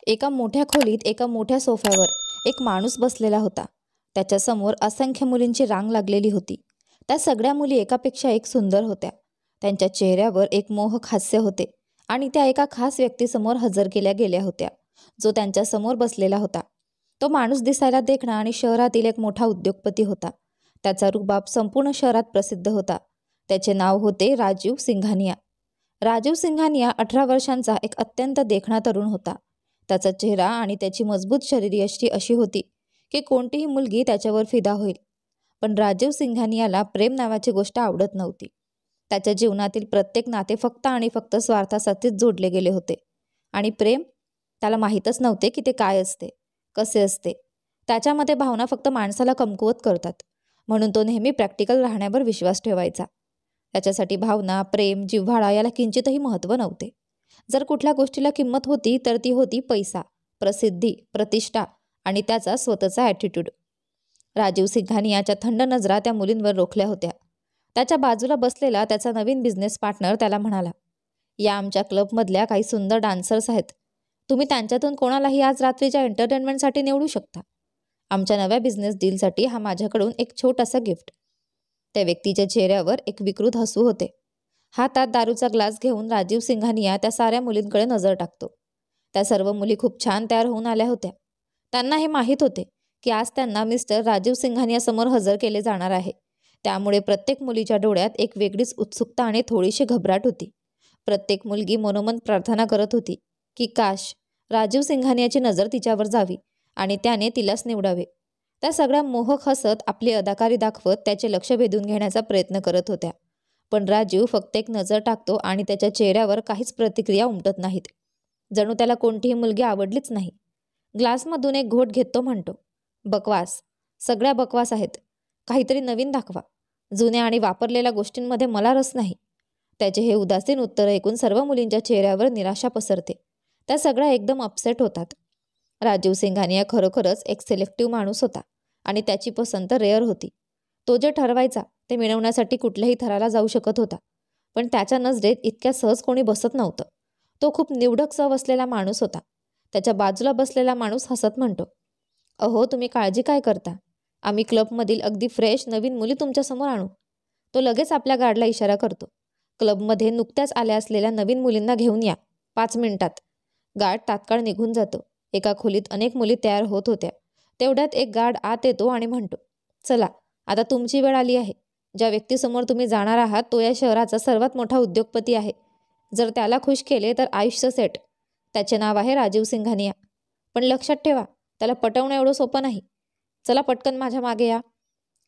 एका मोठ्या खोलीत एका मोठ्या सोफ्यावर एक माणूस बसलेला होता. त्याच्यासमोर असंख्य मुलींची रांग लागलेली होती. त्या सगळ्या मुली एकापेक्षा एक सुंदर होत्या. त्यांच्या चेहऱ्यावर एक मोहक हास्य होते आणि त्या एका खास व्यक्तीसमोर हजर केल्या गेल्या होत्या, जो त्यांच्यासमोर बसलेला होता. तो माणूस दिसायला देखणा आणि शहरातील एक मोठा उद्योगपती होता. त्याचा रुबाब संपूर्ण शहरात प्रसिद्ध होता. त्याचे नाव होते राजीव सिंघानिया. राजीव सिंघानिया 18 वर्षांचा एक अत्यंत देखणा तरुण होता. त्याचा चेहरा आणि त्याची मजबूत शरीरयष्टी अशी होती की कोणतीही मुलगी त्याच्यावर फिदा होईल. पण राजीव सिंघानियाला प्रेम नावाची गोष्ट आवडत नव्हती. त्याच्या जीवनातील प्रत्येक नाते फक्त आणि फक्त स्वार्थासाठीच जोडले गेले होते. आणि प्रेम, त्याला माहीतच नव्हते की ते काय असते, कसे असते. त्याच्या मते भावना फक्त माणसाला कमकुवत करतात, म्हणून तो नेहमी प्रॅक्टिकल राहण्यावर विश्वास ठेवायचा. त्याच्यासाठी भावना, प्रेम, जिव्हाळा याला किंचितही महत्त्व नव्हते. जर कुठल्या गोष्टीला किंमत होती तर ती होती पैसा, प्रसिद्धी, प्रतिष्ठा आणि त्याचा स्वतःचा ॲटिट्यूड. राजीव सिंघानियाच्या थंड नजरा त्या मुलींवर रोखल्या होत्या. त्याच्या बाजूला बसलेला त्याचा नवीन बिझनेस पार्टनर त्याला म्हणाला, या आमच्या क्लबमधल्या काही सुंदर डान्सर्स आहेत. तुम्ही त्यांच्यातून कोणालाही आज रात्रीच्या एंटरटेनमेंटसाठी निवडू शकता. आमच्या नव्या बिझनेस डीलसाठी हा माझ्याकडून एक छोटासा गिफ्ट. त्या व्यक्तीच्या चेहऱ्यावर एक विकृत हसू होते. हातात दारूचा ग्लास घेऊन राजीव सिंघानिया त्या साऱ्या मुलींकडे नजर टाकतो. त्या सर्व मुली खूप छान तयार होऊन आल्या होत्या. त्यांना हे माहीत होते की आज त्यांना मिस्टर राजीव सिंघानियासमोर हजर केले जाणार आहे. त्यामुळे प्रत्येक मुलीच्या डोळ्यात एक वेगळीच उत्सुकता आणि थोडीशी घबराट होती. प्रत्येक मुलगी मनोमन प्रार्थना करत होती की काश राजीव सिंघानियाची नजर तिच्यावर जावी आणि त्याने तिलाच निवडावे. त्या सगळ्या मोहक हसत आपली अदाकारी दाखवत त्याचे लक्ष वेधून घेण्याचा प्रयत्न करत होत्या. पण राजीव फक्त एक नजर टाकतो आणि त्याच्या चेहऱ्यावर काहीच प्रतिक्रिया उमटत नाहीत. जणू त्याला कोणतीही मुलगी आवडलीच नाही. ग्लासमधून एक घोट घेतो, म्हणतो, बकवास, सगळ्या बकवास आहेत. काहीतरी नवीन दाखवा. जुन्या आणि वापरलेल्या गोष्टींमध्ये मला रस नाही. त्याचे हे उदासीन उत्तर ऐकून सर्व मुलींच्या चेहऱ्यावर निराशा पसरते. त्या सगळ्या एकदम अपसेट होतात. राजीव सिंघानिया खरोखरच एक सिलेक्टिव्ह माणूस होता आणि त्याची पसंत रेअर होती. तो जे ठरवायचा ते मिळवण्यासाठी कुठल्याही थराला जाऊ शकत होता. पण त्याच्या नजरेत इतक्या सहज कोणी बसत नव्हतं. तो खूप निवडक चव असलेला माणूस होता. त्याच्या बाजूला बसलेला माणूस हसत म्हणतो, अहो, तुम्ही काळजी काय करता? आम्ही क्लबमधील अगदी फ्रेश नवीन मुली तुमच्यासमोर आणू. तो लगेच आपल्या गार्डला इशारा करतो. क्लबमध्ये नुकत्याच आल्या असलेल्या नवीन मुलींना घेऊन या, 5 मिनिटात. गार्ड तात्काळ निघून जातो. एका खोलीत अनेक मुली तयार होत होत्या. तेवढ्यात एक गार्ड आत येतो आणि म्हणतो, चला, आता तुमची वेळ आली आहे. ज्या व्यक्तीसमोर तुम्ही जाणार आहात तो या शहराचा सर्वात मोठा उद्योगपती आहे. जर त्याला खुश केले तर आयुष्य सेट. त्याचे नाव आहे राजीव सिंघानिया. पण लक्षात ठेवा, त्याला पटवणं एवढं सोपं नाही. चला पटकन माझ्या मागे या.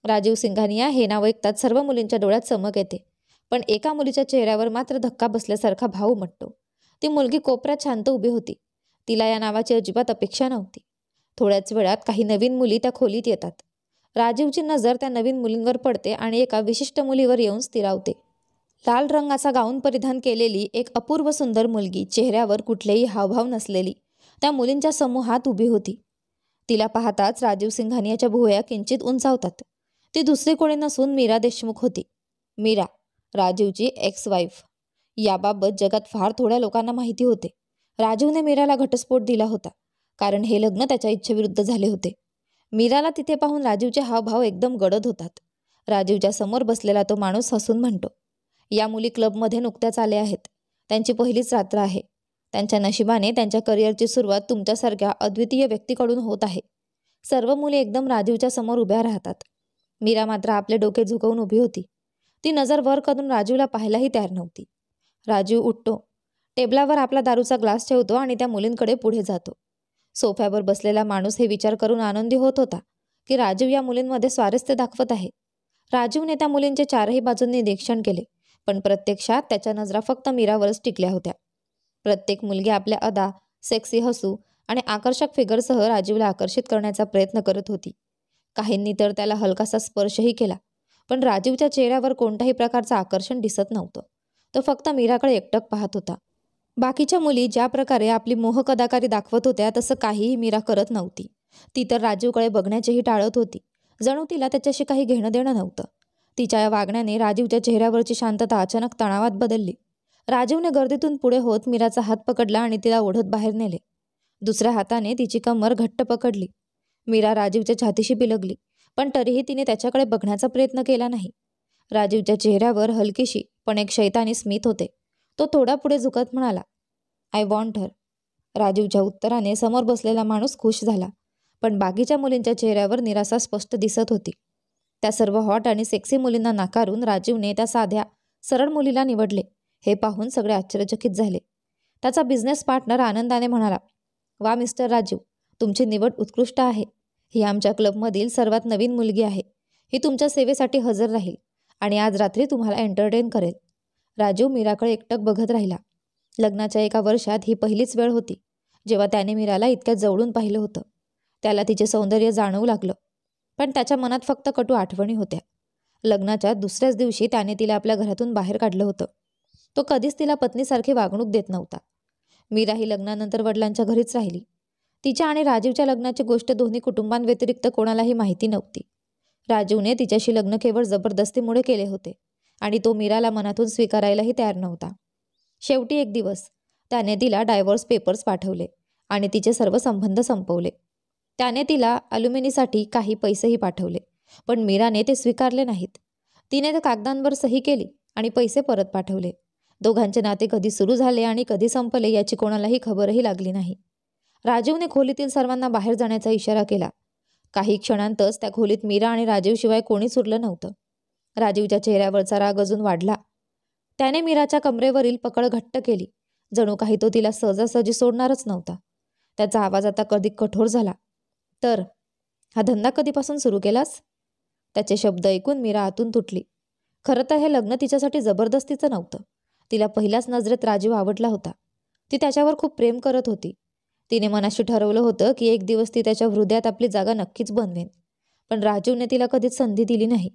राजीव सिंघानिया हे नाव ऐकताच सर्व मुलींच्या डोळ्यात चमक येते. पण एका मुलीच्या चेहऱ्यावर मात्र धक्का बसल्यासारखा भाव उमटतो. ती मुलगी कोपऱ्यात शांत उभी होती. तिला या नावाची अजिबात अपेक्षा नव्हती. थोड्याच वेळात काही नवीन मुली त्या खोलीत येतात. राजीवची नजर त्या नवीन मुलींवर पडते आणि एका विशिष्ट मुलीवर येऊन स्थिरावते. लाल रंगाचा गाऊन परिधान केलेली एक अपूर्व सुंदर मुलगी, चेहऱ्यावर कुठलेही हावभाव नसलेली, त्या मुलींच्या समूहात उभी होती. तिला पाहताच राजीव सिंघानियाच्या भुवया किंचित उंचावतात. ती दुसरी कोणी नसून मीरा देशमुख होती. मीरा, राजीवची एक्स वाईफ. याबाबत जगात फार थोड्या लोकांना माहिती होते. राजीवने मीराला घटस्फोट दिला होता, कारण हे लग्न त्याच्या इच्छेविरुद्ध झाले होते. मीराला तिथे पाहून राजीवचे हावभाव एकदम गडद होतात. राजीवच्या समोर बसलेला तो माणूस हसून म्हणतो, या मुली क्लबमध्ये नुकत्याच आल्या आहेत. त्यांची पहिलीच रात्र आहे. त्यांच्या नशिबाने त्यांच्या करिअरची सुरुवात तुमच्यासारख्या अद्वितीय व्यक्तीकडून होत आहे. सर्व मुली एकदम राजीवच्या समोर उभ्या राहतात. मीरा मात्र आपले डोके झुकवून उभी होती. ती नजर वर करून राजीवला पाहायलाही तयार नव्हती. राजीव उठतो, टेबलावर आपला दारूचा ग्लास ठेवतो आणि त्या मुलींकडे पुढे जातो. सोफ्यावर बसलेला माणूस हे विचार करून आनंदी होत होता की राजीव या मुलींमध्ये स्वारस्य दाखवत आहे. राजीवने त्या मुलींचे चारही बाजूंनी निरीक्षण केले, पण प्रत्यक्षात त्याच्या नजरा फक्त मीरावरच टिकल्या होत्या. प्रत्येक मुलगी आपल्या अदा, सेक्सी हसू आणि आकर्षक फिगरसह राजीवला आकर्षित करण्याचा प्रयत्न करत होती. काहींनी तर त्याला हलकासा स्पर्शही केला, पण राजीवच्या चेहऱ्यावर कोणत्याही प्रकारचं आकर्षण दिसत नव्हतं. तो फक्त मीराकडे एकटक पाहत होता. बाकीच्या मुली ज्या प्रकारे आपली मोहक अदाकारी दाखवत होत्या तसं काहीही मीरा करत नव्हती. ती तर राजीवकडे बघण्याचेही टाळत होती. जणू तिला त्याच्याशी काही घेणं देणं नव्हतं. तिच्या या वागण्याने राजीवच्या चेहऱ्यावरची शांतता अचानक तणावात बदलली. राजीवने गर्दीतून पुढे होत मीराचा हात पकडला आणि तिला ओढत बाहेर नेले. दुसऱ्या हाताने तिची कमर घट्ट पकडली. मीरा राजीवच्या छातीशी बिलगली, पण तरीही तिने त्याच्याकडे बघण्याचा प्रयत्न केला नाही. राजीवच्या चेहऱ्यावर हलकीशी पण एक शैतानी स्मित होते. तो थोडा पुढे झुकत म्हणाला, आय वॉन्ट हर. राजीवच्या उत्तराने समोर बसलेला माणूस खुश झाला, पण बाकीच्या मुलींच्या चेहऱ्यावर निराशा स्पष्ट दिसत होती. त्या सर्व हॉट आणि सेक्सी मुलींना नाकारून राजीवने त्या साध्या सरळ मुलीला निवडले हे पाहून सगळे आश्चर्यचकित झाले. त्याचा बिझनेस पार्टनर आनंदाने म्हणाला, वा मिस्टर राजीव, तुमची निवड उत्कृष्ट आहे. ही आमच्या क्लबमधील सर्वात नवीन मुलगी आहे. ही तुमच्या सेवेसाठी हजर राहील आणि आज रात्री तुम्हाला एंटरटेन करेल. राजीव मीराकडे एकटक बघत राहिला. लग्नाच्या एका वर्षात ही पहिलीच वेळ होती जेव्हा त्याने मीराला इतक्या जवळून पाहिलं होतं. त्याला तिचे सौंदर्य जाणवू लागलं, पण त्याच्या मनात फक्त कटू आठवणी होत्या. लग्नाच्या दुसऱ्याच दिवशी त्याने तिला आपल्या घरातून बाहेर काढलं होतं. तो कधीच तिला पत्नीसारखी वागणूक देत नव्हता. मीरा ही लग्नानंतर वडिलांच्या घरीच राहिली. तिच्या आणि राजीवच्या लग्नाची गोष्ट दोन्ही कुटुंबांव्यतिरिक्त कोणालाही माहिती नव्हती. राजीवने तिच्याशी लग्न केवळ जबरदस्तीमुळे केले होते आणि तो मीराला मनातून स्वीकारायलाही तयार नव्हता. शेवटी एक दिवस त्याने तिला डायव्होर्स पेपर्स पाठवले आणि तिचे सर्व संबंध संपवले. त्याने तिला अल्युमिनीसाठी काही पैसेही पाठवले, पण मीराने ते स्वीकारले नाहीत. तिने त्या कागदांवर सही केली आणि पैसे परत पाठवले. दोघांचे नाते कधी सुरू झाले आणि कधी संपले याची कोणालाही खबरही लागली नाही. राजीवने खोलीतील सर्वांना बाहेर जाण्याचा इशारा केला. काही क्षणांतच त्या खोलीत मीरा आणि राजीवशिवाय कोणीच उरलं नव्हतं. राजीवच्या चेहऱ्यावरचा राग अजून वाढला. त्याने मीराच्या कमरेवरील पकड घट्ट केली, जणू काही तो तिला सहजासहजी सोडणारच नव्हता. त्याचा आवाज आता कधी कठोर झाला. तर हा धंदा कधीपासून सुरू केलास? त्याचे शब्द ऐकून मीरा आतून तुटली. खरं तर हे लग्न तिच्यासाठी जबरदस्तीचं नव्हतं. तिला पहिल्याच नजरेत राजीव आवडला होता. ती त्याच्यावर खूप प्रेम करत होती. तिने मनाशी ठरवलं होतं की एक दिवस ती त्याच्या हृदयात आपली जागा नक्कीच बनवेन. पण राजीवने तिला कधीच संधी दिली नाही.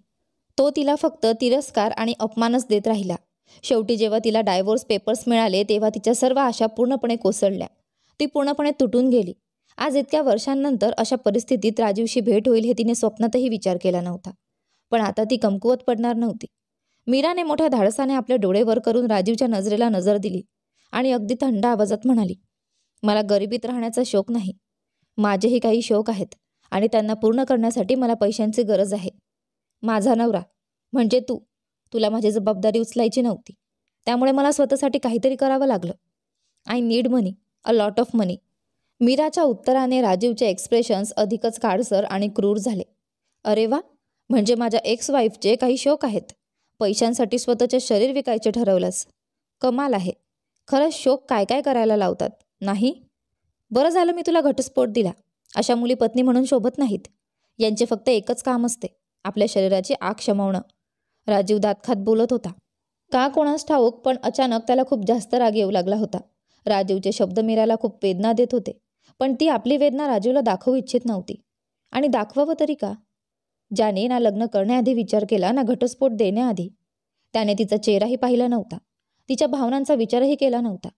तो तिला फक्त तिरस्कार आणि अपमानच देत राहिला. शेवटी जेव्हा तिला डायव्होर्स पेपर्स मिळाले तेव्हा तिच्या सर्व आशा पूर्णपणे कोसळल्या. ती पूर्णपणे तुटून गेली. आज इतक्या वर्षांनंतर अशा परिस्थितीत राजीवशी भेट होईल हे तिने स्वप्नातही विचार केला नव्हता. पण आता ती कमकुवत पडणार नव्हती. मीराने मोठ्या धाडसाने आपले डोळे वर करून राजीवच्या नजरेला नजर दिली आणि अगदी थंड आवाजात म्हणाली, मला गरिबीत राहण्याचा शौक नाही. माझेही काही शौक आहेत आणि त्यांना पूर्ण करण्यासाठी मला पैशांची गरज आहे. माझा नवरा म्हणजे तुला माझी जबाबदारी उचलायची नव्हती. त्यामुळे मला स्वतःसाठी काहीतरी करावं लागलं. I need money, a lot of money. मीराच्या उत्तराने राजीवचे एक्सप्रेशन्स अधिकच काळसर आणि क्रूर झाले. अरे वा, म्हणजे माझ्या एक्स वाईफचे काही शौक आहेत. पैशांसाठी स्वतःचे शरीर विकायचे ठरवलंस. कमाल आहे. खरंच शौक काय काय करायला लावतात, नाही? बरं झालं मी तुला घटस्फोट दिला. अशा मुली पत्नी म्हणून शोभत नाहीत. यांचे फक्त एकच काम असते, आपल्या शरीराची आग शमवणं. राजीव दात खात बोलत होता. का कोणास ठाऊक, पण अचानक त्याला खूप जास्त राग येऊ लागला होता. राजीवचे शब्द मीराला खूप वेदना देत होते, पण ती आपली वेदना राजीवला दाखवू इच्छित नव्हती. आणि दाखवावं तरी का? ज्याने ना लग्न करण्याआधी विचार केला ना घटस्फोट देण्याआधी. त्याने तिचा चेहराही पाहिला नव्हता, तिच्या भावनांचा विचारही केला नव्हता.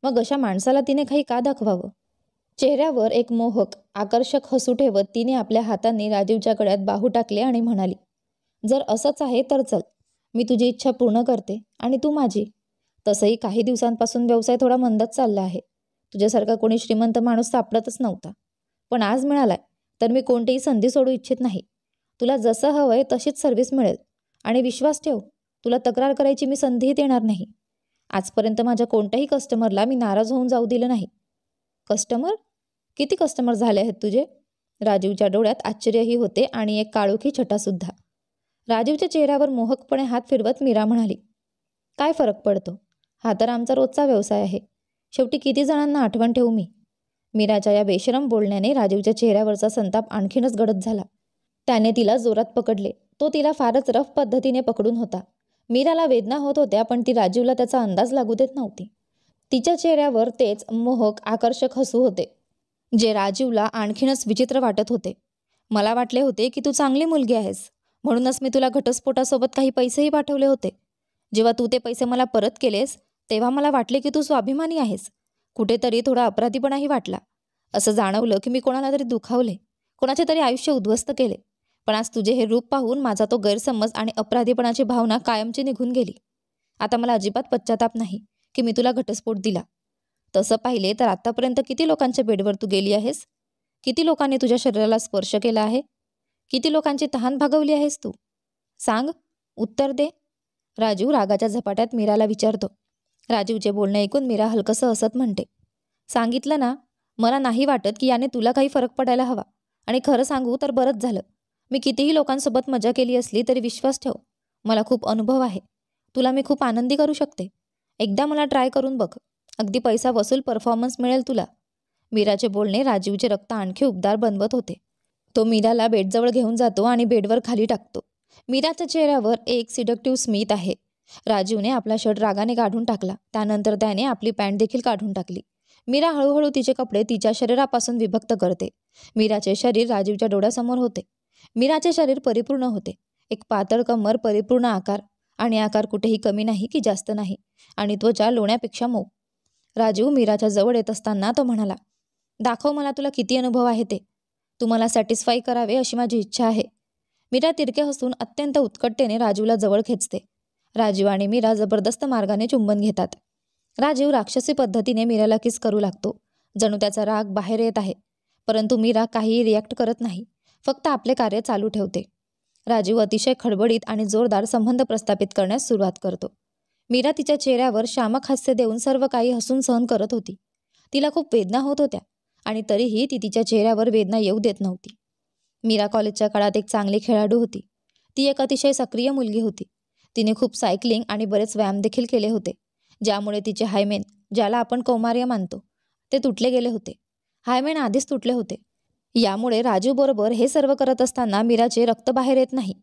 मग अशा माणसाला तिने काही का दाखवावं? चेहऱ्यावर एक मोहक आकर्षक हसू ठेवत तिने आपल्या हातांनी राजीवच्या गळ्यात बाहू टाकले आणि म्हणाली, जर असंच आहे तर चल, मी तुझी इच्छा पूर्ण करते आणि तू माझी. तसंही काही दिवसांपासून व्यवसाय थोडा मंदच चालला आहे. तुझ्यासारखा कोणी श्रीमंत माणूस सापडतच नव्हता, पण आज मिळालाय तर मी कोणतीही संधी सोडू इच्छित नाही. तुला जसं हवंय तशीच सर्व्हिस मिळेल आणि विश्वास ठेव, तुला तक्रार करायची मी संधीही देणार नाही. आजपर्यंत माझ्या कोणत्याही कस्टमरला मी नाराज होऊन जाऊ दिलं नाही. कस्टमर? किती कस्टमर झाले आहेत तुझे? राजीवच्या डोळ्यात आश्चर्यही होते आणि एक काळोखी छटासुद्धा. राजीवच्या चेहऱ्यावर मोहकपणे हात फिरवत मीरा म्हणाली, काय फरक पडतो? हा तर आमचा रोजचा व्यवसाय आहे. शेवटी किती जणांना आठवण ठेवू मी? मीराच्या या बेशरम बोलण्याने राजीवच्या चेहऱ्यावरचा संताप आणखीनच गडद झाला. त्याने तिला जोरात पकडले. तो तिला फारच रफ पद्धतीने पकडून होता. मीराला वेदना होत होत्या, पण ती राजीवला त्याचा अंदाज लागू देत नव्हती. तिच्या चेहऱ्यावर तेच मोहक आकर्षक हसू होते, जे राजीवला आणखीनच विचित्र वाटत होते. मला वाटले होते की तू चांगली मुलगी आहेस, म्हणूनच मी तुला घटस्फोटासोबत काही पैसेही पाठवले होते. जेव्हा तू ते पैसे मला परत केलेस तेव्हा मला वाटले की तू स्वाभिमानी आहेस. कुठेतरी थोडा अपराधीपणाही वाटला. असं जाणवलं की मी कोणाला तरी दुखावले, कोणाचे तरी आयुष्य उद्ध्वस्त केले. पण आज तुझे हे रूप पाहून माझा तो गैरसमज आणि अपराधीपणाची भावना कायमची निघून गेली. आता मला अजिबात पश्चाताप नाही की मी तुला घटस्फोट दिला. तसं पाहिले तर आतापर्यंत किती लोकांच्या बेडवर तू गेली आहेस? किती लोकांनी तुझ्या शरीराला स्पर्श केला आहे? किती लोकांची तहान भागवली आहेस तू? सांग, उत्तर दे. राजू रागाच्या झपाट्यात मीराला विचारतो. राजीवचे बोलणे ऐकून मीरा हलकंसं हसत म्हणते, सांगितलं ना, मला नाही वाटत की याने तुला काही फरक पडायला हवा. आणि खरं सांगू तर बरंच झालं. मी कितीही लोकांसोबत मजा केली असली तरी विश्वास ठेव, मला खूप अनुभव आहे. तुला मी खूप आनंदी करू शकते. एकदा मला ट्राय करून बघ. अगदी पैसा वसूल परफॉर्मन्स मिळेल तुला. मीराचे बोलणे राजीवचे रक्त आणखी उबदार बनवत होते. तो मीराला बेडजवळ घेऊन जातो आणि बेडवर खाली टाकतो. मीराच्या चेहऱ्यावर एक सिडक्टिव्ह स्मित आहे. राजीवने आपला शर्ट रागाने काढून टाकला. त्यानंतर त्याने आपली पॅन्ट देखील काढून टाकली. मीरा हळूहळू तिचे कपडे तिच्या शरीरापासून विभक्त करते. मीराचे शरीर राजीवच्या डोळ्यासमोर होते. मीराचे शरीर परिपूर्ण होते. एक पातळ कमर, परिपूर्ण आकार, आणि आकार कुठेही कमी नाही की जास्त नाही, आणि त्वचा लोण्यापेक्षा मऊ. राजीव मीराच्या जवळ येत असताना तो म्हणाला, दाखव मला तुला किती अनुभव आहे ते. तुम्हाला सॅटिस्फाय करावे अशी माझी इच्छा आहे. मीरा तिरके हसून अत्यंत उत्कटतेने राजीवला जवळ खेचते. राजीव आणि मीरा जबरदस्त मार्गाने चुंबन घेतात. राजीव राक्षसी पद्धतीने मीराला किस करू लागतो. जणू त्याचा राग बाहेर येत आहे. परंतु मीरा काहीही रिॲक्ट करत नाही, फक्त आपले कार्य चालू ठेवते. राजीव अतिशय खडबडीत आणि जोरदार संबंध प्रस्थापित करण्यास सुरुवात करतो. मीरा तिच्या चेहऱ्यावर शामक हास्य देऊन सर्व काही हसून सहन करत होती. तिला खूप वेदना होत होत्या आणि तरीही ती तिच्या चेहऱ्यावर वेदना येऊ देत नव्हती. मीरा कॉलेजच्या काळात एक चांगली खेळाडू होती. ती एक अतिशय सक्रिय मुलगी होती. तिने खूप सायकलिंग आणि बरेच व्यायाम देखील केले होते, ज्यामुळे तिचे हायमेन, ज्याला आपण कौमार्य मानतो, ते तुटले गेले होते. हायमेन आधीच तुटले होते. यामुळे राजीव बरोबर हे सर्व करत असताना मीराचे रक्त बाहेर येत नाही.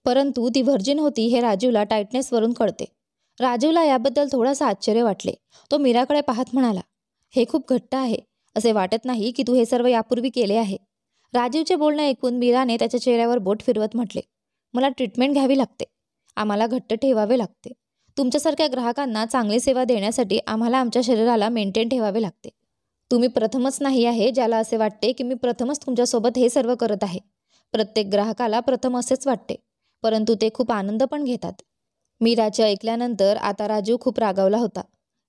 परंतु ती व्हर्जिन होती हे राजीवला टाईटनेसवरून कळते. राजीवला याबद्दल थोडासा आश्चर्य वाटले. तो मीराकडे पाहत म्हणाला, हे खूप घट्ट आहे. असे वाटत नाही की तू हे सर्व यापूर्वी केले आहे. राजीवचे बोलणे ऐकून मीराने त्याच्या चेहऱ्यावर बोट फिरवत म्हटले, मला ट्रीटमेंट घ्यावी लागते. आम्हाला घट्ट ठेवावे लागते. तुमच्यासारख्या ग्राहकांना चांगली सेवा देण्यासाठी आम्हाला आमच्या शरीराला मेंटेन ठेवावे लागते. तुम्ही प्रथमच नाही आहे ज्याला असे वाटते की मी प्रथमच तुमच्यासोबत हे सर्व करत आहे. प्रत्येक ग्राहकाला प्रथम असेच वाटते, परंतु ते खूप आनंद पण घेतात. मीराचे ऐकल्यानंतर आता राजीव खूप रागावला होता.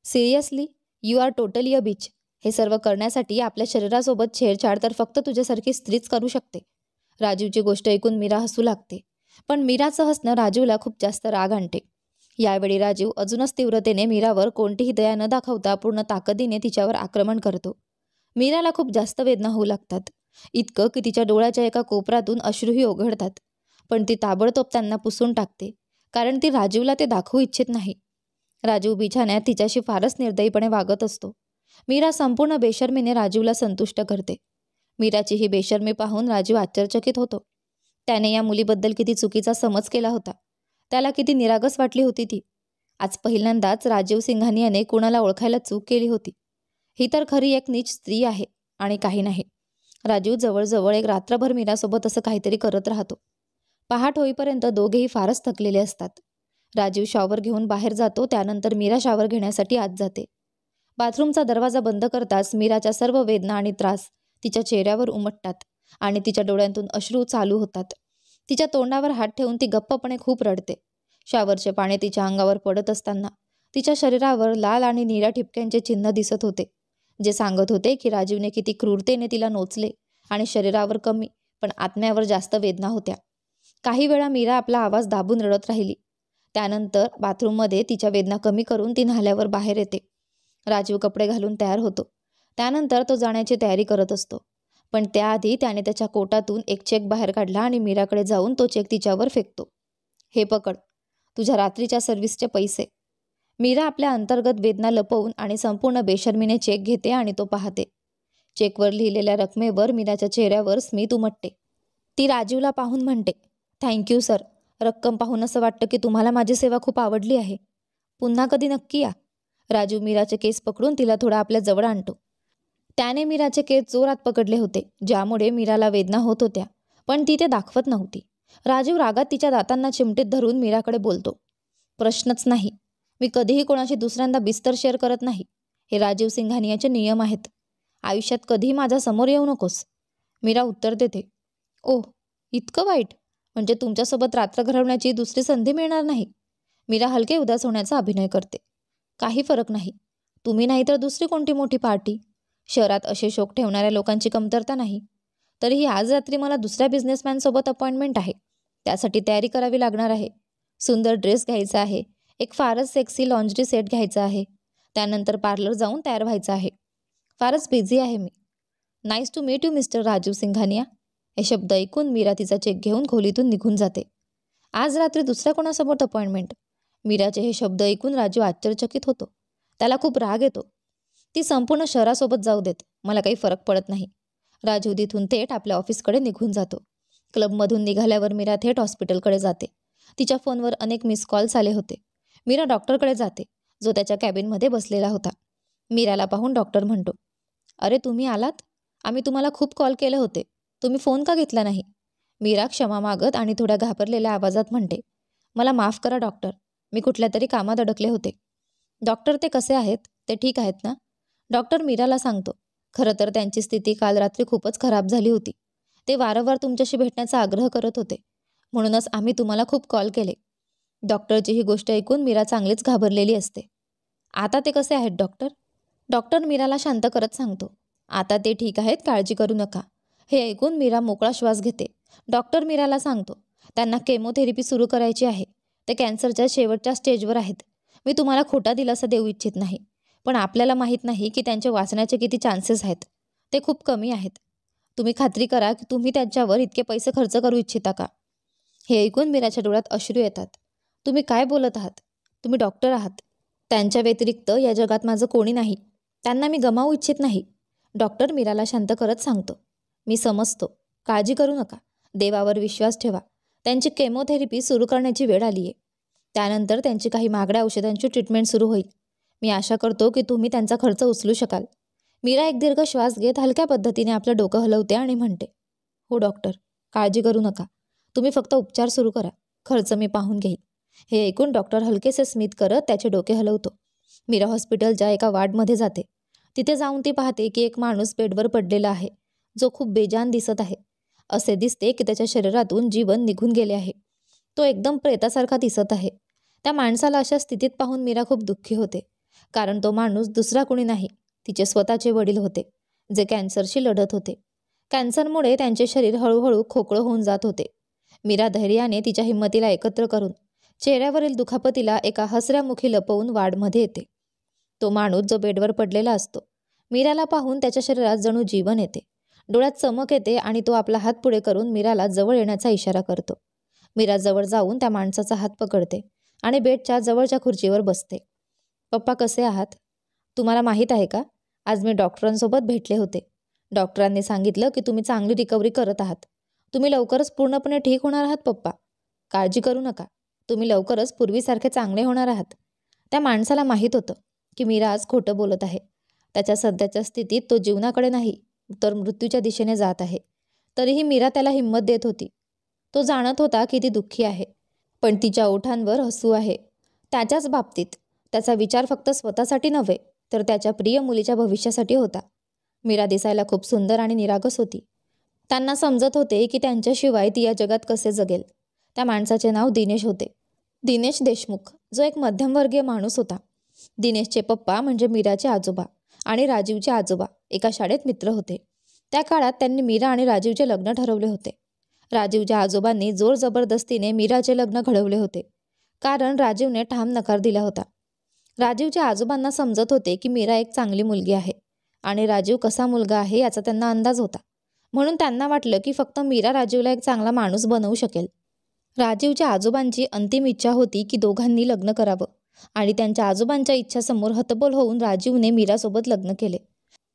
Seriously, you are totally a bitch. हे सर्व करण्यासाठी आपल्या शरीरासोबत छेडछाड तर फक्त तुझ्यासारखी स्त्रीच करू शकते. राजीवची गोष्ट ऐकून मीरा हसू लागते. पण मीराचं हसणं राजीवला खूप जास्त राग आणते. यावेळी राजीव अजूनच तीव्रतेने मीरावर कोणतीही दया न दाखवता पूर्ण ताकदीने तिच्यावर आक्रमण करतो. मीराला खूप जास्त वेदना होऊ लागतात. इतकं की तिच्या डोळ्याच्या एका कोपऱ्यातून अश्रूही ओघळतात. पण ती ताबडतोब त्यांना पुसून टाकते, कारण ती राजीवला ते दाखवू इच्छित नाही. राजीव बिछाण्यात तिच्याशी फारच निर्दयीपणे वागत असतो. मीरा संपूर्ण बेशर्मीने राजीवला संतुष्ट करते. मीराची ही बेशर्मी पाहून राजीव आश्चर्यचकित होतो. त्याने या मुलीबद्दल किती चुकीचा समज केला होता. त्याला किती निरागस वाटली होती ती. आज पहिल्यांदाच राजीव सिंघानियाने कुणाला ओळखायला चूक केली होती. ही तर खरी एक नीच स्त्री आहे आणि काही नाही. राजीव जवळजवळ एक रात्रभर मीरासोबत असं काहीतरी करत राहतो. पहाट होईपर्यंत दोघेही फारच थकलेले असतात. राजीव शॉवर घेऊन बाहेर जातो. त्यानंतर मीरा शॉवर घेण्यासाठी आत जाते. बाथरूमचा दरवाजा बंद करताच मीराच्या सर्व वेदना आणि त्रास तिच्या चेहऱ्यावर उमटतात आणि तिच्या डोळ्यांतून अश्रू चालू होतात. तिच्या तोंडावर हात ठेवून ती गप्पपणे खूप रडते. शॉवरचे पाणी तिच्या अंगावर पडत असताना तिच्या शरीरावर लाल आणि निळ्या ठिपक्यांचे चिन्ह दिसत होते, जे सांगत होते की राजीवने किती क्रूरतेने तिला नोचले आणि शरीरावर कमी पण आत्म्यावर जास्त वेदना होत्या. काही वेळा मीरा आपला आवाज दाबून रडत राहिली. त्यानंतर बाथरूममध्ये तिच्या वेदना कमी करून ती न्हाल्यावर बाहेर येते. राजीव कपडे घालून तयार होतो. त्यानंतर तो जाण्याची तयारी करत असतो. पण त्याआधी त्याने त्याच्या कोटातून एक चेक बाहेर काढला आणि मीराकडे जाऊन तो चेक तिच्यावर फेकतो. हे पकड, तुझ्या रात्रीच्या सर्व्हिसचे पैसे. मीरा आपल्या अंतर्गत वेदना लपवून आणि संपूर्ण बेशर्मीने चेक घेते आणि तो पाहते. चेकवर लिहिलेल्या रकमेवर मीराच्या चेहऱ्यावर स्मित उमटते. ती राजीवला पाहून म्हणते, थँक्यू सर. रक्कम पाहून असं वाटतं की तुम्हाला माझी सेवा खूप आवडली आहे. पुन्हा कधी नक्की या. राजीव मीराचे केस पकडून तिला थोडा आपल्या जवळ आणतो. त्याने मीराचे केस जोरात पकडले होते, ज्यामुळे मीराला वेदना होत होत्या, पण ती ते दाखवत नव्हती. राजीव रागात तिच्या दातांना चिमटीत धरून मीराकडे बोलतो, प्रश्नच नाही. मी कधीही कोणाशी दुसऱ्यांदा बिस्तर शेअर करत नाही. हे राजीव सिंघानियाचे नियम आहेत. आयुष्यात कधीही माझ्या समोर येऊ नकोस. मीरा उत्तर देते, ओह, इतकं वाईट? म्हणजे तुमच्यासोबत रात्र घालवण्याची दुसरी संधी मिळणार नाही? मीरा हलके उदास होण्याचा अभिनय करते. काही फरक नाही. तुम्ही नाही तर दुसरी कोणती मोठी पार्टी. शहरात असे शोक ठेवणाऱ्या लोकांची कमतरता नाही. तरीही आज रात्री मला दुसऱ्या बिझनेसमॅनसोबत अपॉइंटमेंट आहे. त्यासाठी तयारी करावी लागणार आहे. सुंदर ड्रेस घ्यायचा आहे. एक फारच सेक्सी लॉन्जरी सेट घ्यायचा आहे. त्यानंतर पार्लर जाऊन तयार व्हायचं आहे. फारच बिझी आहे मी. Nice to meet you mister Rajiv Singhania. हे शब्द ऐकून मीरा तिचा चेक घेऊन खोलीतून निघून जाते. आज रात्री दुसऱ्या कोणासोबत अपॉइंटमेंट? मीराचे हे शब्द ऐकून राजू आश्चर्यचकित होतो. त्याला खूप राग येतो. ती संपूर्ण शहरासोबत जाऊ देत, मला काही फरक पडत नाही. राजू तिथून थेट आपल्या ऑफिसकडे निघून जातो. क्लबमधून निघाल्यावर मीरा थेट हॉस्पिटलकडे जाते. तिच्या फोनवर अनेक मिस कॉल्स आले होते. मीरा डॉक्टरकडे जाते, जो त्याच्या कॅबिनमध्ये बसलेला होता. मीराला पाहून डॉक्टर म्हणतो, अरे तुम्ही आलात? आम्ही तुम्हाला खूप कॉल केले होते. तुम्ही फोन का घेतला नाही? मीरा क्षमा मागत आणि थोड्या घाबरलेल्या आवाजात म्हणते, मला माफ करा डॉक्टर, मी कुठल्या तरी कामात अडकले होते. डॉक्टर ते कसे आहेत? ते ठीक आहेत ना? डॉक्टर मीराला सांगतो, खरं तर त्यांची स्थिती काल रात्री खूपच खराब झाली होती. ते वारंवार तुमच्याशी भेटण्याचा आग्रह करत होते. म्हणूनच आम्ही तुम्हाला खूप कॉल केले. डॉक्टरची ही गोष्ट ऐकून मीरा चांगलीच घाबरलेली असते. आता ते कसे आहेत डॉक्टर? डॉक्टर मीराला शांत करत सांगतो, आता ते ठीक आहेत, काळजी करू नका. हे ऐकून मीरा मोकळा श्वास घेते. डॉक्टर मीराला सांगतो, त्यांना केमोथेरपी सुरू करायची आहे. ते कॅन्सरच्या शेवटच्या स्टेजवर आहेत. मी तुम्हाला खोटा दिलासा देऊ इच्छित नाही, पण आपल्याला माहीत नाही की त्यांचे वाचण्याचे किती चान्सेस आहेत. ते खूप कमी आहेत. तुम्ही खात्री करा की तुम्ही त्यांच्यावर इतके पैसे खर्च करू इच्छिता का? हे ऐकून मीराच्या डोळ्यात अश्रू येतात. तुम्ही काय बोलत आहात? तुम्ही डॉक्टर आहात. त्यांच्या व्यतिरिक्त या जगात माझं कोणी नाही. त्यांना मी गमावू इच्छित नाही. डॉक्टर मीराला शांत करत सांगतो, मी समजतो, काळजी करू नका. देवावर विश्वास ठेवा. त्यांची केमोथेरपी सुरू करण्याची वेळ आली आहे. त्यानंतर त्यांची काही महागड्या औषधांची ट्रीटमेंट सुरू होईल. मी आशा करतो की तुम्ही त्यांचा खर्च उचलू शकाल. मीरा एक दीर्घ श्वास घेत हलक्या पद्धतीने आपलं डोकं हलवते आणि म्हणते, हो डॉक्टर, काळजी करू नका. तुम्ही फक्त उपचार सुरू करा. खर्च मी पाहून घेईन. हे ऐकून डॉक्टर हलकेसे स्मित करत त्याचे डोके हलवतो. मीरा हॉस्पिटलच्या एका वार्डमध्ये जाते. तिथे जाऊन ती पाहते की एक माणूस बेडवर पडलेला आहे, जो खूप बेजान दिसत आहे. असे दिसते की त्याच्या शरीरातून जीवन निघून गेले आहे. तो एकदम प्रेतासारखा दिसत आहे. त्या माणसाला अशा स्थितीत पाहून मीरा खूप दुःखी होते. कारण तो माणूस दुसरा कोणी नाही, तिचे स्वतःचे वडील होते, जे कॅन्सरशी लढत होते. कॅन्सरमुळे त्यांचे शरीर हळूहळू खोकळं होऊन जात होते. मीरा धैर्याने तिच्या हिंमतीला एकत्र करून चेहऱ्यावरील दुखापतीला एका हसऱ्या मुखी लपवून वार्डमध्ये येते. तो माणूस जो बेडवर पडलेला असतो, मीराला पाहून त्याच्या शरीरात जणू जीवन येते. डोळ्यात चमक येते आणि तो आपला हात पुढे करून मीराला जवळ येण्याचा इशारा करतो. मीरा जवळ जाऊन त्या माणसाचा हात पकडते आणि बेडच्या जवळच्या खुर्चीवर बसते. पप्पा कसे आहात? तुम्हाला माहीत आहे का, आज मी डॉक्टरांसोबत भेटले होते. डॉक्टरांनी सांगितलं की तुम्ही चांगली रिकव्हरी करत आहात. तुम्ही लवकरच पूर्णपणे ठीक होणार आहात पप्पा. काळजी करू नका. तुम्ही लवकरच पूर्वीसारखे चांगले होणार आहात. त्या माणसाला माहीत होतं की मीरा आज खोटं बोलत आहे. त्याच्या सध्याच्या स्थितीत तो जीवनाकडे नाही तर मृत्यूच्या दिशेने जात आहे. तरीही मीरा त्याला हिंमत देत होती. तो जाणत होता की ती दुःखी आहे, पण तिच्या ओठांवर हसू आहे. त्याच्याच बाबतीत त्याचा विचार फक्त स्वतःसाठी नव्हे तर त्याच्या प्रिय मुलीच्या भविष्यासाठी होता. मीरा दिसायला खूप सुंदर आणि निरागस होती. त्यांना समजत होते की त्यांच्याशिवाय ती या जगात कसे जगेल. त्या माणसाचे नाव दिनेश होते. दिनेश देशमुख, जो एक मध्यमवर्गीय माणूस होता. दिनेशचे पप्पा म्हणजे मीराचे आजोबा आणि राजीवचे आजोबा एका शाळेत मित्र होते. त्या काळात त्यांनी मीरा आणि राजीवचे लग्न ठरवले होते. राजीवच्या आजोबांनी जोर जबरदस्तीने मीराचे लग्न घडवले होते, कारण राजीवने ठाम नकार दिला होता. राजीवच्या आजोबांना समजत होते की मीरा एक चांगली मुलगी आहे आणि राजीव कसा मुलगा आहे याचा त्यांना अंदाज होता. म्हणून त्यांना वाटलं की फक्त मीरा राजीवला एक चांगला माणूस बनवू शकेल. राजीवच्या आजोबांची अंतिम इच्छा होती की दोघांनी लग्न करावं आणि त्यांच्या आजोबांच्या इच्छासमोर हतबल होऊन राजीवने मीरासोबत लग्न केले.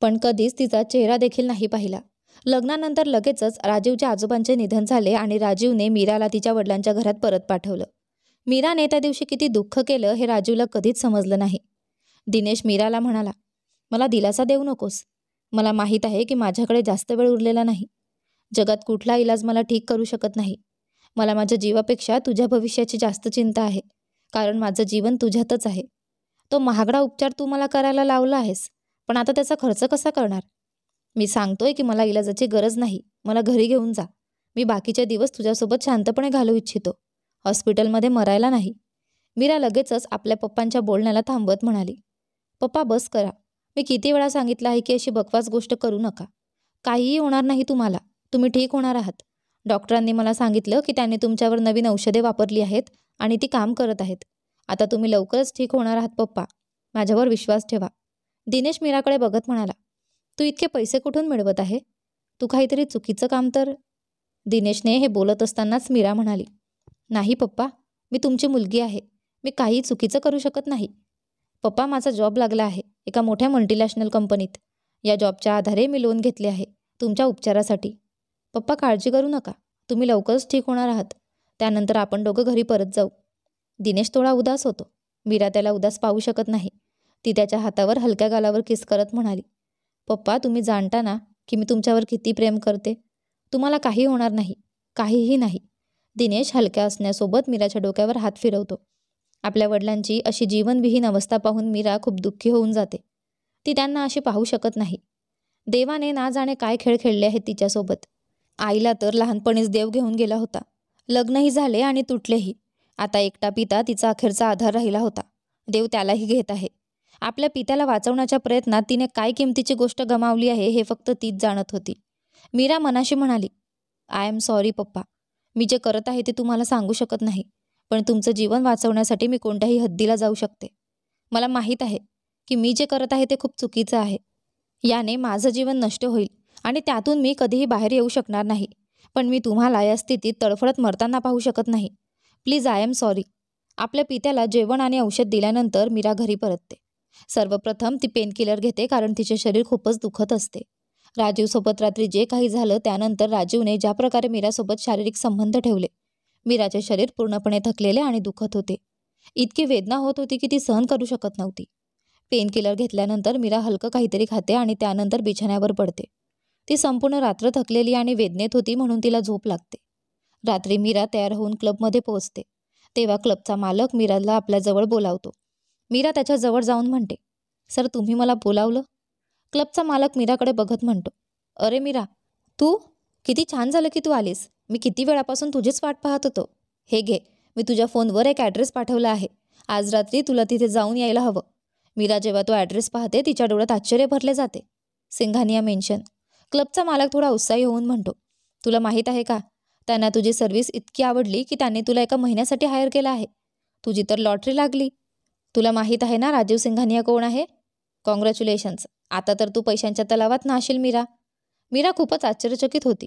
पण कधीच तिचा चेहरा देखील नाही पाहिला. लग्नानंतर लगेचच राजीवच्या आजोबांचे निधन झाले आणि राजीवने मीराला तिच्या वडिलांच्या घरात परत पाठवलं. मीराने त्या दिवशी किती दुःख केलं हे राजीवला कधीच समजलं नाही. दिनेश मीराला म्हणाला, मला दिलासा देऊ नकोस. मला माहीत आहे की माझ्याकडे जास्त वेळ उरलेला नाही. जगात कुठला इलाज मला ठीक करू शकत नाही. मला माझ्या जीवापेक्षा तुझ्या भविष्याची जास्त चिंता आहे, कारण माझं जीवन तुझ्यातच आहे. तो महागडा उपचार तू मला करायला लावला आहेस, पण आता त्याचा खर्च कसा करणार? मी सांगतोय की मला इलाजाची गरज नाही. मला घरी घेऊन जा. मी बाकीचे दिवस तुझ्यासोबत शांतपणे घालवू इच्छितो, हॉस्पिटलमध्ये मरायला नाही. मीरा लगेचच आपल्या पप्पांच्या बोलण्याला थांबवत म्हणाली, पप्पा बस करा. मी किती वेळा सांगितलं आहे की अशी बकवास गोष्ट करू नका. काहीही होणार नाही तुम्हाला. तुम्ही ठीक होणार आहात. डॉक्टरांनी मला सांगितलं की त्यांनी तुमच्यावर नवीन औषधे वापरली आहेत आणि ती काम करत आहेत. आता तुम्ही लवकरच ठीक होणार आहात पप्पा. माझ्यावर विश्वास ठेवा. दिनेश मीराकडे बघत म्हणाला, तू इतके पैसे कुठून मिळवत आहे? तू काहीतरी चुकीचं काम तर. दिनेशने हे बोलत असतानाच मीरा म्हणाली, नाही पप्पा, मी तुमची मुलगी आहे. मी काही चुकीचं करू शकत नाही. पप्पा, माझा जॉब लागला आहे एका मोठ्या मल्टीनॅशनल कंपनीत. या जॉबच्या आधारे मी लोन घेतले आहे तुमच्या उपचारासाठी. पप्पा, काळजी करू नका. तुम्ही लवकरच ठीक होणार आहात. त्यानंतर आपण दोघं घरी परत जाऊ. दिनेश थोडा उदास होतो. मीरा त्याला उदास पाहू शकत नाही. ती त्याच्या हातावर हलक्या गालावर किस करत म्हणाली, पप्पा, तुम्ही जाणता ना की मी तुमच्यावर किती प्रेम करते. तुम्हाला काही होणार नाही, काहीही नाही. दिनेश हलक्या असण्यासोबत मीराच्या डोक्यावर हात फिरवतो. आपल्या वडिलांची अशी जीवनविहीन अवस्था पाहून मीरा खूप दुःखी होऊन जाते. ती त्यांना अशी पाहू शकत नाही. देवाने ना जाणे काय खेळ खेळले आहेत तिच्यासोबत. आईला तर लहानपणीच देव घेऊन गेला होता. लग्नही झाले आणि तुटलेही. आता एकटा पिता तिचा अखेरचा आधार राहिला होता. देव त्यालाही घेत आहे. आपल्या पित्याला वाचवण्याच्या प्रयत्नात तिने काय किमतीची गोष्ट गमावली आहे हे फक्त तीच जाणत होती. मीरा मनाशी म्हणाली, आय एम सॉरी पप्पा. मी जे करत आहे ते तुम्हाला सांगू शकत नाही. पण तुमचं जीवन वाचवण्यासाठी मी कोणत्याही हद्दीला जाऊ शकते. मला माहीत आहे की मी जे करत आहे ते खूप चुकीचं आहे. याने माझं जीवन नष्ट होईल आणि त्यातून मी कधीही बाहेर येऊ शकणार नाही. पण मी तुम्हाला या स्थितीत तडफडत मरताना पाहू शकत नाही. Please, I am sorry. आपल्या पित्याला जेवण आणि औषध दिल्यानंतर मीरा घरी परतते. सर्वप्रथम ती पेनकिलर घेते कारण तिचे शरीर खूपच दुखत असते. राजीवसोबत रात्री जे काही झालं त्यानंतर राजीवने ज्या प्रकारे मीरासोबत शारीरिक संबंध ठेवले, मीराचे शरीर पूर्णपणे थकलेले आणि दुखत होते. इतकी वेदना होत होती की ती सहन करू शकत नव्हती. पेनकिलर घेतल्यानंतर मीरा हलकं काहीतरी खाते आणि त्यानंतर बिछाण्यावर पडते. ती संपूर्ण रात्र थकलेली आणि वेदनेत होती म्हणून तिला झोप लागते. रात्री मीरा तयार होऊन क्लबमध्ये पोहोचते. तेव्हा क्लबचा मालक मीराला आपल्याजवळ बोलावतो. मीरा त्याच्या जवळ जाऊन म्हणते, सर, तुम्ही मला बोलावलं? क्लबचा मालक मीराकडे बघत म्हणतो, अरे मीरा, तू? किती छान झालं की तू आलीस. मी किती वेळापासून तुझीच वाट पाहत होतो. हे घे, मी तुझ्या फोनवर एक ॲड्रेस पाठवला आहे. आज रात्री तुला तिथे जाऊन यायला हवं. मीरा जेव्हा तो ॲड्रेस पाहते तिच्या डोळ्यात आश्चर्य भरले जाते. सिंघानिया मेन्शन. क्लबचा मालक थोडा उत्साही होऊन म्हणतो, तुला माहीत आहे का, त्यांना तुझी सर्व्हिस इतकी आवडली की त्यांनी तुला एका महिन्यासाठी हायर केलं आहे. तुझी तर लॉटरी लागली. तुला माहीत आहे ना राजीव सिंघानिया कोण आहे? कॉंग्रॅच्युलेशन्स. आता तर तू पैशांच्या तलावात नाशील मीरा. मीरा खूपच आश्चर्यचकित होती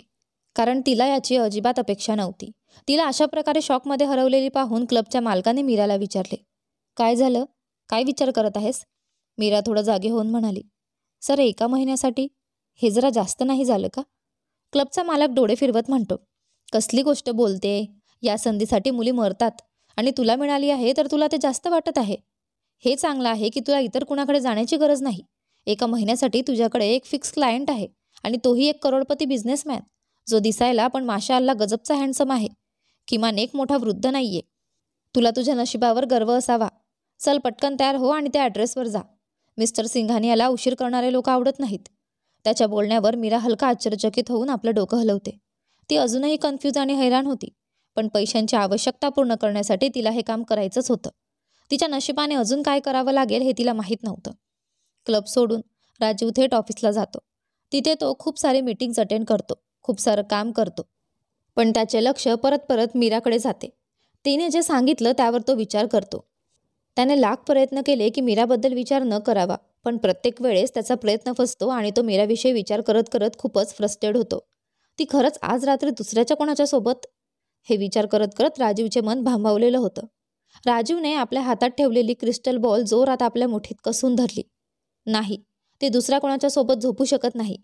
कारण तिला याची अजिबात अपेक्षा नव्हती. तिला अशा प्रकारे शॉकमध्ये हरवलेली पाहून क्लबच्या मालकाने मीराला विचारले, काय झालं? काय विचार करत आहेस? मीरा थोडं जागे होऊन म्हणाली, सर, एका महिन्यासाठी? हे जरा जास्त नाही झालं का? क्लबचा मालक डोळे फिरवत म्हणतो, कसली गोष्ट बोलते? या संधीसाठी मुली मरतात आणि तुला मिळाली आहे तर तुला ते जास्त वाटत आहे. हे चांगलं आहे की तुला इतर कुणाकडे जाण्याची गरज नाही. एका महिन्यासाठी तुझ्याकडे एक फिक्स क्लायंट आहे आणि तोही एक करोडपती बिझनेसमॅन, जो दिसायला पण माशाअल्लाह गजबचा हँडसम आहे. किमान एक मोठा वृद्ध नाहीये. तुला तुझ्या नशिबावर गर्व असावा. चल, पटकन तयार हो आणि त्या ॲड्रेसवर जा. मिस्टर सिंघानियाला उशीर करणारे लोक आवडत नाहीत. त्याच्या बोलण्यावर मीरा हलका आश्चर्यचकित होऊन आपलं डोकं हलवते. ती अजूनही कन्फ्यूज आणि हैराण होती. पण पैशांची आवश्यकता पूर्ण करण्यासाठी तिला हे काम करायचंच होतं. तिच्या नशिबाने अजून काय करावं लागेल हे तिला माहीत नव्हतं. क्लब सोडून राजीव थेट ऑफिसला जातो. तिथे तो खूप सारे मीटिंग्स अटेंड करतो, खूप सारं काम करतो. पण त्याचे लक्ष परत परत मीराकडे जाते. तिने जे सांगितलं त्यावर तो विचार करतो. त्याने लाख प्रयत्न केले की मीराबद्दल विचार न करावा, पण प्रत्येक वेळेस त्याचा प्रयत्न फसतो आणि तो मीराविषयी विचार करत करत खूपच फ्रस्ट्रेट होतो. ती खरंच आज रात्री दुसऱ्याच्या कोणाच्या सोबत? हे विचार करत करत राजीवचे मन भांबावलेलं होतं. राजीवने आपल्या हातात ठेवलेली क्रिस्टल बॉल जोरात आपल्या मुठीत कसून धरली. नाही, ते दुसऱ्या कोणाच्या सोबत झोपू शकत नाही.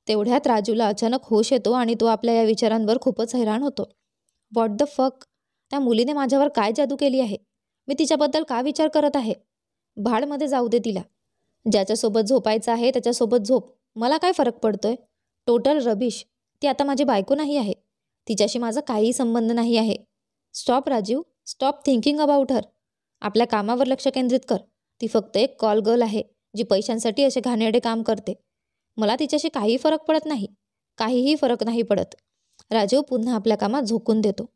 तेवढ्यात राजूला अचानक होश येतो आणि तो आपल्या या विचारांवर खूपच हैराण होतो. व्हॉट द फक? त्या मुलीने माझ्यावर काय जादू केली आहे? मी तिच्याबद्दल का विचार करत आहे? भाडमध्ये जाऊ दे तिला. ज्याच्यासोबत झोपायचं आहे त्याच्यासोबत झोप. मला काय फरक पडतोय? Total rubbish. ती आता माझी बायको नाही आहे. तिच्याशी माझा काहीही संबंध नाही आहे. Stop Rajiv, stop thinking about her. आपल्या कामावर लक्ष केंद्रित कर. ती फक्त एक कॉल गर्ल आहे जी पैशांसाठी असे घाणेरडे काम करते. मला तिच्याशी काही फरक पडत नाही. काहीही फरक नाही पडत. राजीव पुन्हा आपल्या कामात झोकून देतो.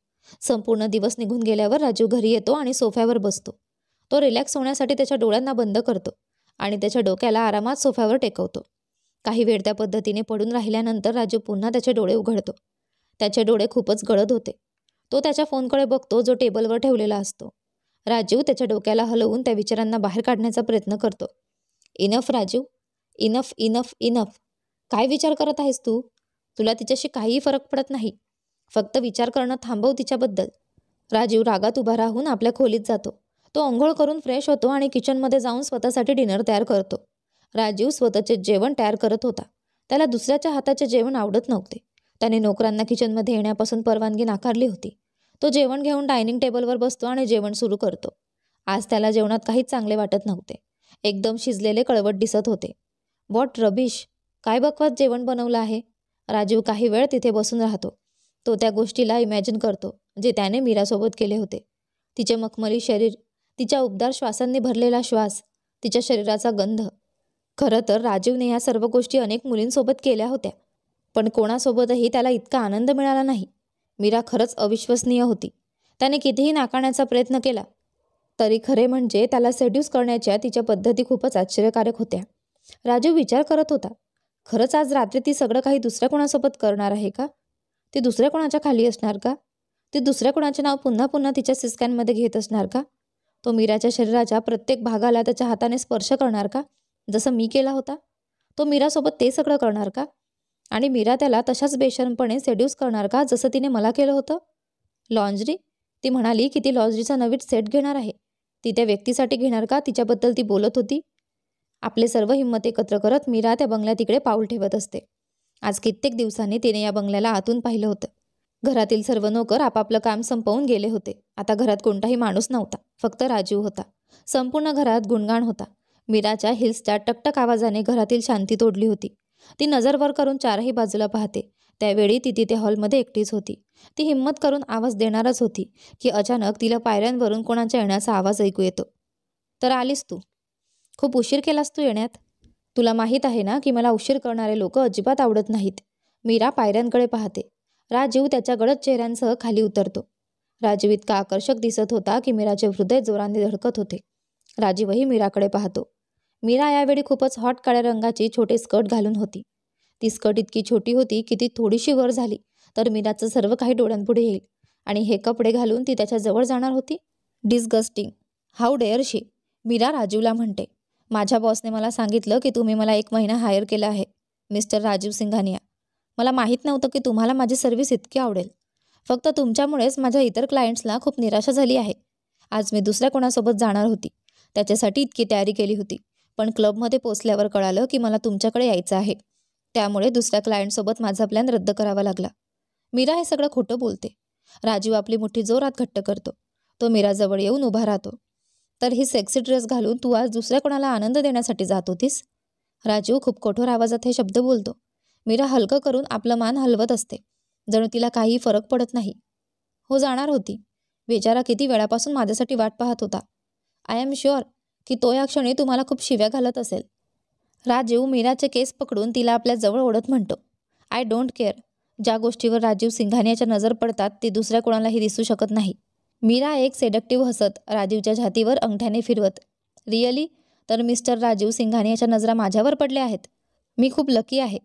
संपूर्ण दिवस निघून गेल्यावर राजीव घरी येतो आणि सोफ्यावर बसतो. तो रिलॅक्स होण्यासाठी त्याच्या डोळ्यांना बंद करतो आणि त्याच्या डोक्याला आरामात सोफ्यावर टेकवतो. काही वेळ त्या पद्धतीने पडून राहिल्यानंतर राजू पुन्हा त्याचे डोळे उघडतो. त्याचे डोळे खूपच गडद होते. तो त्याच्या फोनकडे बघतो जो टेबलवर ठेवलेला असतो. राजू त्याच्या डोक्याला हलवून त्या विचारांना बाहेर काढण्याचा प्रयत्न करतो. Enough Raju, enough enough enough. काय विचार करत आहेस तू? तुला तिच्याशी काहीही फरक पडत नाही. फक्त विचार करणं थांबव तिच्याबद्दल. राजीव रागात उभा राहून आपल्या खोलीत जातो. तो अंघोळ करून फ्रेश होतो आणि किचनमध्ये जाऊन स्वतःसाठी डिनर तयार करतो. राजीव स्वतःचे जेवण तयार करत होता. त्याला दुसऱ्याच्या हाताचे जेवण आवडत नव्हते. त्याने नोकरांना किचनमध्ये येण्यापासून परवानगी नाकारली होती. तो जेवण घेऊन डायनिंग टेबलवर बसतो आणि जेवण सुरू करतो. आज त्याला जेवणात काहीच चांगले वाटत नव्हते. एकदम शिजलेले कळवट दिसत होते. व्हॉट रबिश, काय बकवास जेवण बनवलं आहे. राजीव काही वेळ तिथे बसून राहतो. तो त्या गोष्टीला इमॅजिन करतो जे त्याने मीरासोबत केले होते. तिचे मखमली शरीर, तिच्या उबदार श्वासांनी भरलेला श्वास, तिच्या शरीराचा गंध. खरं तर राजीवने ह्या सर्व गोष्टी अनेक मुलींसोबत केल्या होत्या, पण कोणासोबतही त्याला इतका आनंद मिळाला नाही. मीरा खरंच अविश्वसनीय होती. त्याने कितीही नाकारण्याचा प्रयत्न केला तरी खरे म्हणजे त्याला सेड्यूस करण्याच्या तिच्या पद्धती खूपच आश्चर्यकारक होत्या. राजीव विचार करत होता, खरंच आज रात्री ती सगळं काही दुसऱ्या कोणासोबत करणार आहे का? ती दुसऱ्या कोणाच्या खाली असणार का? ती दुसऱ्या कोणाचे नाव पुन्हा पुन्हा तिच्या सिस्क्यांमध्ये घेत असणार का? तो मीराच्या शरीराच्या प्रत्येक भागाला त्याच्या हाताने स्पर्श करणार का, जसं मी केला होता? तो मीरासोबत ते सगळं करणार का? आणि मीरा त्याला तशाच बेशरमपणे सेड्यूस करणार का जसं तिने मला केलं होतं? लॉन्जरी, ती म्हणाली की ती लॉन्जरीचा नवीन सेट घेणार आहे. ती त्या व्यक्तीसाठी घेणार का तिच्याबद्दल ती बोलत होती? आपले सर्व हिंमत एकत्र करत मीरा त्या बंगल्यातिकडे पाऊल ठेवत असते. आज कित्येक दिवसांनी तिने या बंगल्याला आतून पाहिलं होतं. घरातील सर्व नोकर आपापलं काम संपवून गेले होते. आता घरात कोणताही माणूस नव्हता, फक्त राजीव होता. संपूर्ण घरात गुणगाण होता. मीराच्या हिल्सच्या टकटक आवाजाने घरातील शांती तोडली होती. ती नजर वर करून चारही बाजूला पाहते. त्यावेळी ती तिथे हॉलमध्ये एकटीच होती. ती हिंमत करून आवाज देणारच होती की अचानक तिला पायऱ्यांवरून कोणाच्या येण्याचा आवाज ऐकू येतो. तर आलीस तू. खूप उशीर केलास तू येण्यात. तुला माहीत आहे ना की मला उशीर करणारे लोक अजिबात आवडत नाहीत. मीरा पायऱ्यांकडे पाहते. राजीव त्याच्या गडद चेहऱ्यांसह खाली उतरतो. राजीव इतका आकर्षक दिसत होता की मीराचे हृदय जोराने धडकत होते. राजीवही मीराकडे पाहतो. मीरा यावेळी खूपच हॉट काळ्या रंगाची छोटे स्कर्ट घालून होती. ती स्कर्ट इतकी छोटी होती की ती थोडीशी वर झाली तर मीराचं सर्व काही डोळ्यांपुढे येईल. आणि हे कपडे घालून ती त्याच्या जवळ जाणार होती. डिस्गस्टिंग, हाऊ डेअर शी, मीरा राजीवला म्हणते. माझ्या बॉसने मला सांगितलं की तुम्ही मला 1 महिना हायर केलं आहे, मिस्टर राजीव सिंघानिया. मला माहीत नव्हतं की तुम्हाला माझी सर्व्हिस इतकी आवडेल. फक्त तुमच्यामुळेच माझ्या इतर क्लायंट्सला खूप निराशा झाली आहे. आज मी दुसऱ्या कोणासोबत जाणार होती, त्याच्यासाठी इतकी तयारी केली होती, पण क्लबमध्ये पोचल्यावर कळालं की मला तुमच्याकडे यायचं आहे. त्यामुळे दुसऱ्या क्लायंटसोबत माझा प्लॅन रद्द करावा लागला. मीरा हे सगळं खोटं बोलते. राजीव आपली मुठी जोरात घट्ट करतो. तो मीराजवळ येऊन उभा राहतो. तर ही सेक्सी ड्रेस घालून तू आज दुसऱ्या कोणाला आनंद देण्यासाठी जात होतीस? राजीव खूप कठोर आवाजात हे शब्द बोलतो. मीरा हलकं करून आपलं मान हलवत असते, जणू तिला काही फरक पडत नाही. हो, जाणार होती. बेचारा किती वेळापासून माझ्यासाठी वाट पाहत होता. आय एम शुअर की तो या क्षणी तुम्हाला खूप शिव्या घालत असेल. राजीव मीराचे केस पकडून तिला आपल्या जवळ ओढत म्हणतो. I don't care. ज्या गोष्टीवर राजीव सिंघानियाच्या नजर पडतात ती दुसऱ्या कोणालाही दिसू शकत नाही. मीरा एक सेडक्टिव्ह हसत राजीवच्या छातीवर अंगठ्याने फिरवत. रिअली? तर मिस्टर राजीव सिंघानियाच्या नजरा माझ्यावर पडल्या आहेत. मी खूप लकी आहे.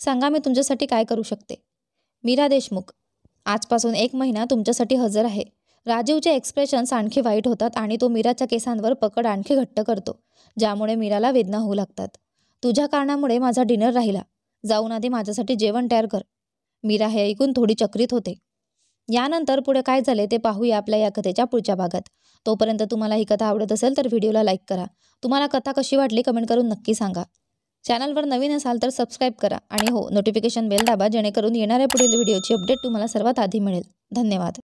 सांगा मी तुमच्यासाठी काय करू शकते? मीरा देशमुख, आजपासून 1 महिना तुमच्यासाठी हजर आहे. राजीवचे एक्सप्रेशन्स आणखी वाईट होतात आणि तो मीराच्या केसांवर पकड आणखी घट्ट करतो, ज्यामुळे मीराला वेदना होऊ लागतात. तुझ्या कारणामुळे माझा डिनर राहिला. जाऊन आधी माझ्यासाठी जेवण तयार कर. मीरा हे ऐकून थोडी चक्रित होते. यानंतर पुढे काय झाले ते पाहूया आपल्या या कथेच्या पुढच्या भागात. तोपर्यंत तुम्हाला ही कथा आवडत असेल तर व्हिडिओला लाईक करा. तुम्हाला कथा कशी वाटली कमेंट करून नक्की सांगा. चॅनलवर नवीन असाल तर सबस्क्राईब करा आणि हो, नोटिफिकेशन बेल दाबा जेणेकरून येणाऱ्या पुढील व्हिडिओची अपडेट तुम्हाला सर्वात आधी मिळेल. धन्यवाद.